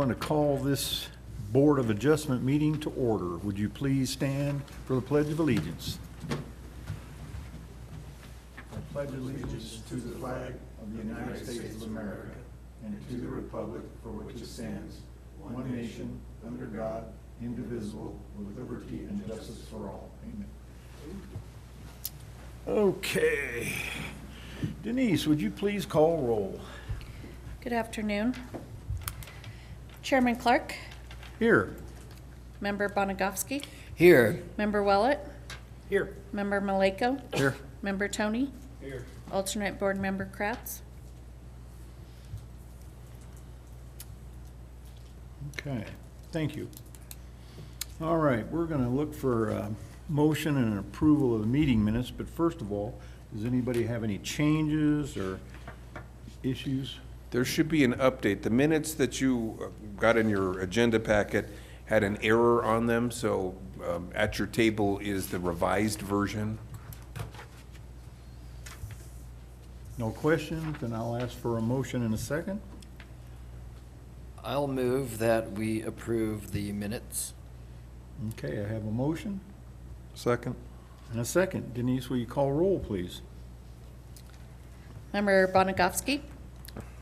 going to call this Board of Adjustment meeting to order. Would you please stand for the Pledge of Allegiance? I pledge allegiance to the flag of the United States of America and to the republic for which it stands, one nation, under God, indivisible, with liberty and justice for all. Amen. Okay. Denise, would you please call roll? Good afternoon. Chairman Clark, Here. Member Bonagofsky, Here. Member Willett, Here. Member Maleko, Here. Member Tony, Here. Alternate Board Member Kratz. Okay, thank you. All right, we're going to look for a motion and an approval of the meeting minutes, but first of all, does anybody have any changes or issues? There should be an update. The minutes that you got in your agenda packet had an error on them, so at your table is the revised version. No questions, then I'll ask for a motion in a second. I'll move that we approve the minutes. Okay, I have a motion Second. and a second. Denise, will you call roll, please? Member Bonagofsky,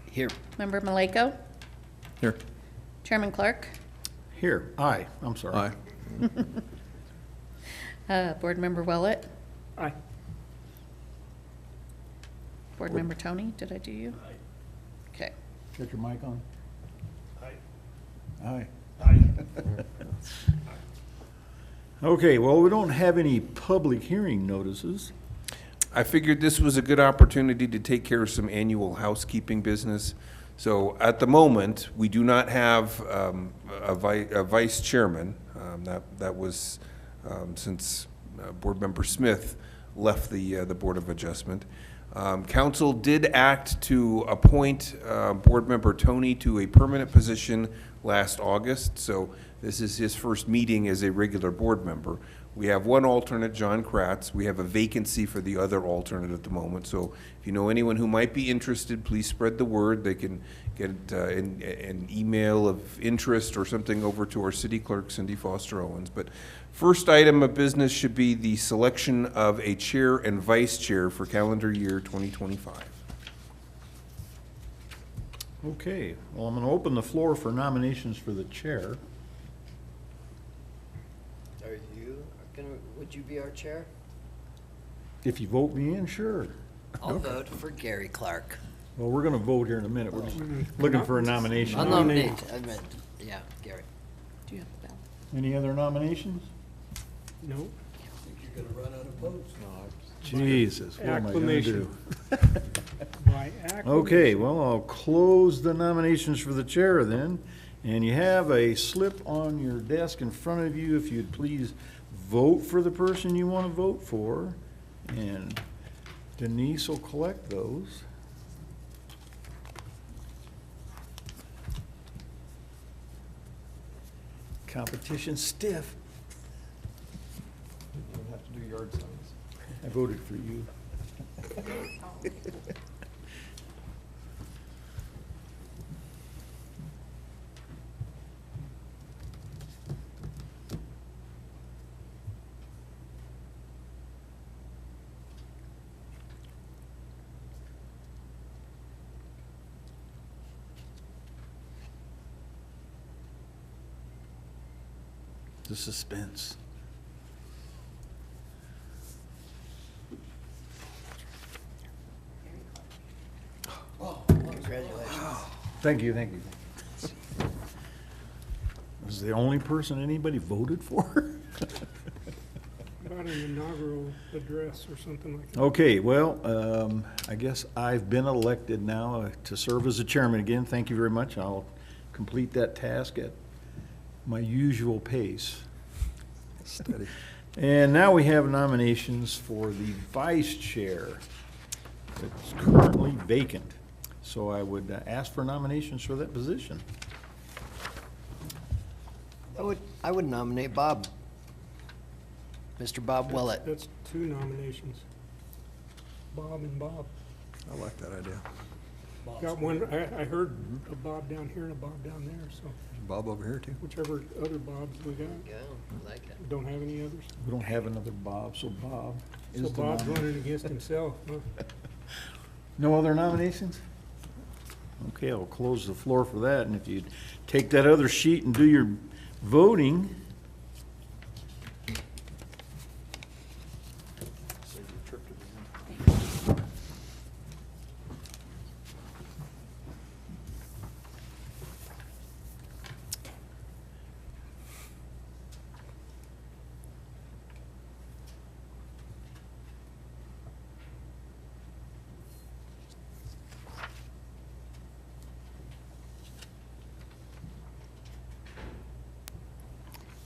Here. Member Maleko, Here. Chairman Clark, Here, aye, I'm sorry. Board Member Willett, Aye. Board Member Tony, did I do you? Okay. Got your mic on? Aye. Aye. Okay, well, we don't have any public hearing notices. I figured this was a good opportunity to take care of some annual housekeeping business. So at the moment, we do not have a vice chairman. That was since Board Member Smith left the Board of Adjustment. Council did act to appoint Board Member Tony to a permanent position last August, so this is his first meeting as a regular board member. We have one alternate, John Kratz. We have a vacancy for the other alternate at the moment, so if you know anyone who might be interested, please spread the word. They can get an email of interest or something over to our city clerk, Cindy Foster Owens. But first item of business should be the selection of a chair and vice chair for calendar year 2025. Okay, well, I'm going to open the floor for nominations for the chair. Are you would you be our chair? If you vote me in, sure. I'll vote for Gary Clark. Well, we're going to vote here in a minute. We're just looking for a nomination. I'll nominate, yeah, Gary. Do you have a ballot? Any other nominations? No. Jesus, what am I going to do? By acclamation. Okay, well, I'll close the nominations for the chair then. And you have a slip on your desk in front of you if you'd please vote for the person you want to vote for. And Denise will collect those. Competition stiff. You'll have to do yard signs. I voted for you. The suspense. Congratulations. Thank you, thank you. Was the only person anybody voted for? About an inaugural address or something like that. Okay, well, I guess I've been elected now to serve as the chairman again. Thank you very much. I'll complete that task at my usual pace. Steady. And now we have nominations for the vice chair. It's currently vacant. So I would ask for nominations for that position. I would nominate Bob. Mr. Bob Willett. That's two nominations. Bob and Bob. I like that idea. got one, I heard a Bob down here and a Bob down there, so Bob over here too. whichever other Bobs we got. Go, I like it. Don't have any others. We don't have another Bob, so Bob is So the Bob's nominee. running against himself, huh? No other nominations? Okay, I'll close the floor for that, and if you'd take that other sheet and do your voting.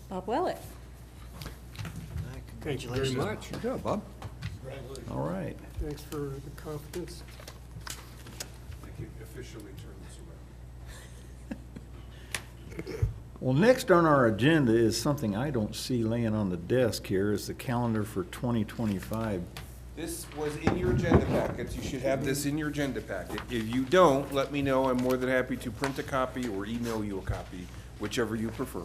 Bob Willett. Thank you very much. Good job, Bob. All right. Thanks for the confidence. I can officially turn this around. Well, next on our agenda is something I don't see laying on the desk here, is the calendar for 2025. This was in your agenda packets. You should have this in your agenda packet. If you don't, let me know. I'm more than happy to print a copy or email you a copy, whichever you prefer.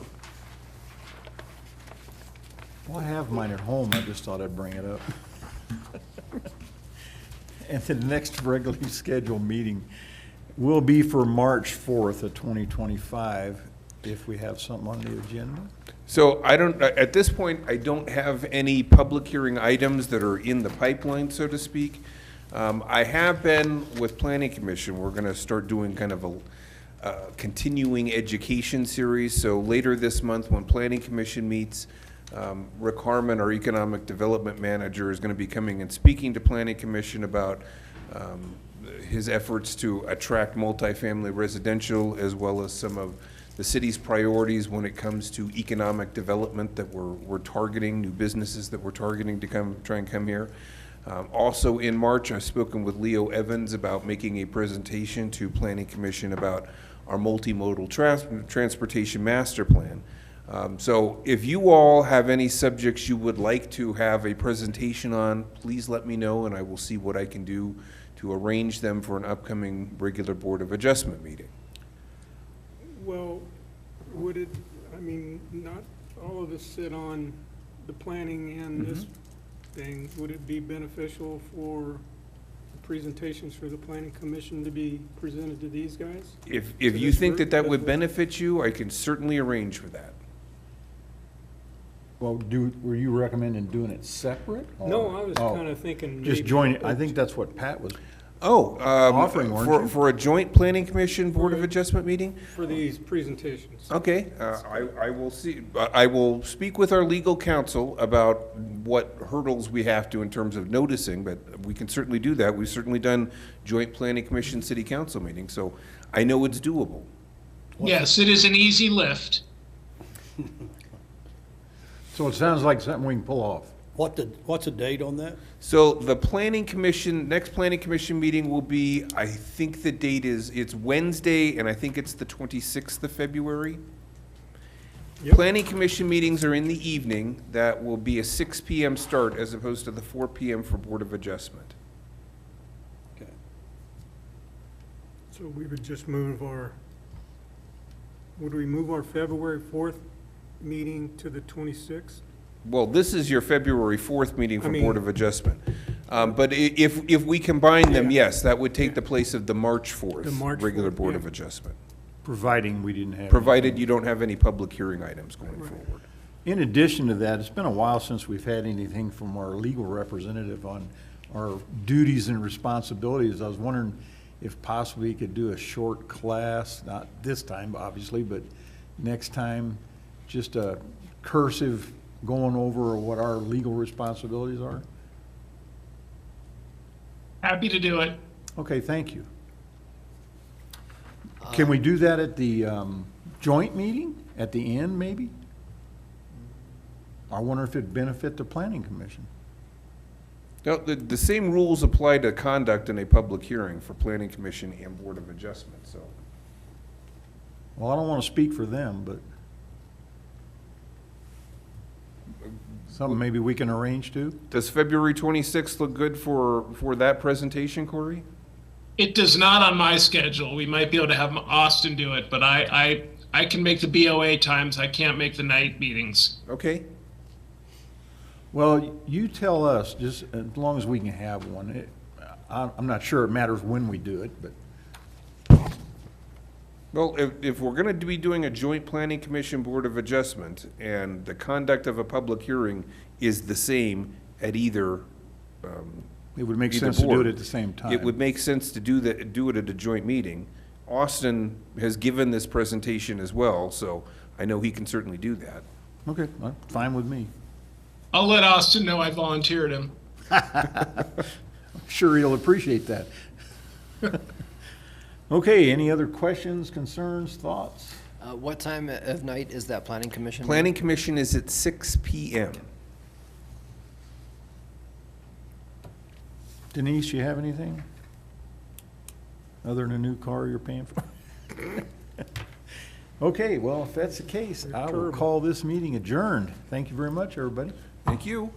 Well, I have mine at home, I just thought I'd bring it up. And the next regularly scheduled meeting will be for March 4th of 2025, if we have something on the agenda. So I don't, at this point, I don't have any public hearing items that are in the pipeline, so to speak. I have been with Planning Commission, we're gonna start doing kind of a continuing education series. So later this month, when Planning Commission meets, Rick Harmon, our Economic Development Manager, is gonna be coming and speaking to Planning Commission about his efforts to attract multifamily residential, as well as some of the city's priorities when it comes to economic development that we're targeting, new businesses that we're targeting to try and come here. Also in March, I've spoken with Leo Evans about making a presentation to Planning Commission about our multimodal transportation master plan. So if you all have any subjects you would like to have a presentation on, please let me know, and I will see what I can do to arrange them for an upcoming regular Board of Adjustment meeting. Well, would it, I mean, not all of us sit on the planning and this thing. Would it be beneficial for the presentations for the planning commission to be presented to these guys? If To you this think group? that would benefit you, I can certainly arrange for that. Well, were you recommending doing it separate? No, I was Oh, kind of thinking. just maybe- join it, I think that's what Pat was, Oh, Offering, weren't you? for a joint Planning Commission Board of Adjustment meeting? For these presentations. Okay, I will see, I will speak with our legal counsel about what hurdles we have to in terms of noticing, but we can certainly do that. We've certainly done joint Planning Commission City Council meetings, so I know it's doable. Yes, it is an easy lift. so it sounds like something we can pull off. What's the date on that? So the Planning Commission, next Planning Commission meeting will be, I think the date is, it's Wednesday, and I think it's the 26th of February. Yep. Planning Commission meetings are in the evening. That will be a 6 PM start as opposed to the 4 PM for Board of Adjustment. Okay. So we would just move would we move our February 4th meeting to the 26th? Well, this is your February 4th meeting I for mean- Board of Adjustment. But if we combine them, Yeah. yes, that would take the place of the March 4th. The March Regular 4th, Board yeah. of Adjustment, Providing we didn't have. provided you don't have any public hearing items going forward. In addition to that, it's been a while since we've had anything from our legal representative on our duties and responsibilities. I was wondering if possibly you could do a short class, not this time, obviously, but next time, just a cursive going over what our legal responsibilities are. Happy to do it. Okay, thank you. Can we do that at the joint meeting, at the end, maybe? I wonder if it'd benefit the planning commission. No, the same rules apply to conduct in a public hearing for Planning Commission and Board of Adjustment, so. Well, I don't want to speak for them, but something maybe we can arrange too? Does February 26th look good for that presentation, Corey? It does not on my schedule. We might be able to have Austin do it, but I can make the BOA times. I can't make the night meetings. Okay, Well, you tell us, just as long as we can have one. I'm not sure it matters when we do it, but well, if we're gonna be doing a joint planning commission board of adjustment, and the conduct of a public hearing is the same at either, it would make either sense to do board, it at the same time. it would make sense to do it at a joint meeting. Austin has given this presentation as well, so I know he can certainly do that. Okay, well, fine with me. I'll let Austin know I volunteered him. Sure he'll appreciate that. Okay, any other questions, concerns, thoughts? What time of night is that planning commission? Planning commission is at 6 PM. Denise, you have anything? Other than a new car you're paying for? Okay, well, if that's the case, I will call this meeting adjourned. Thank you very much, everybody. Thank you.